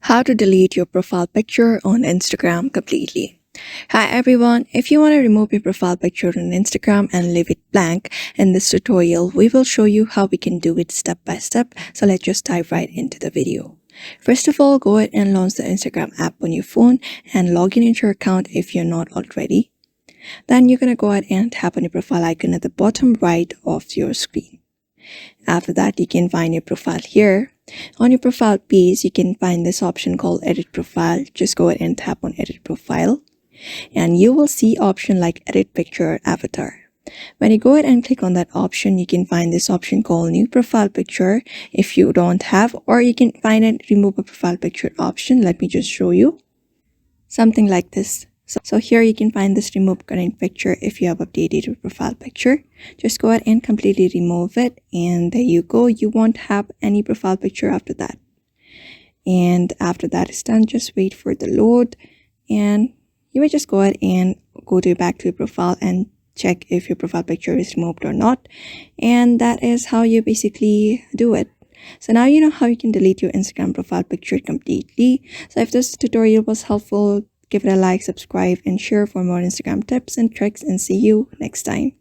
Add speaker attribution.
Speaker 1: How to delete your profile picture on Instagram completely. Hi everyone, if you want to remove your profile picture on Instagram and leave it blank, in this tutorial we will show you how we can do it step by step, so let's just dive right into the video. First of all, go ahead and launch the Instagram app on your phone and log in into your account if you're not already. Then you're going to go ahead and tap on your profile icon at the bottom right of your screen. After that, you can find your profile here. On your profile page, you can find this option called Edit Profile. Just go ahead and tap on Edit Profile, and you will see option like Edit Picture Avatar. When you go ahead and click on that option, you can find this option called New Profile Picture if you don't have, or you can find a Remove a Profile Picture option. Let me just show you. Something like this. So here you can find this remove current picture if you have updated your profile picture. Just go ahead and completely remove it, and there you go. You won't have any profile picture after that. And after that is done, just wait for the load, and you may just go ahead and go back to your profile and check if your profile picture is removed or not. And that is how you basically do it. So now you know how you can delete your Instagram profile picture completely. So if this tutorial was helpful, give it a like, subscribe, and share for more Instagram tips and tricks, and see you next time.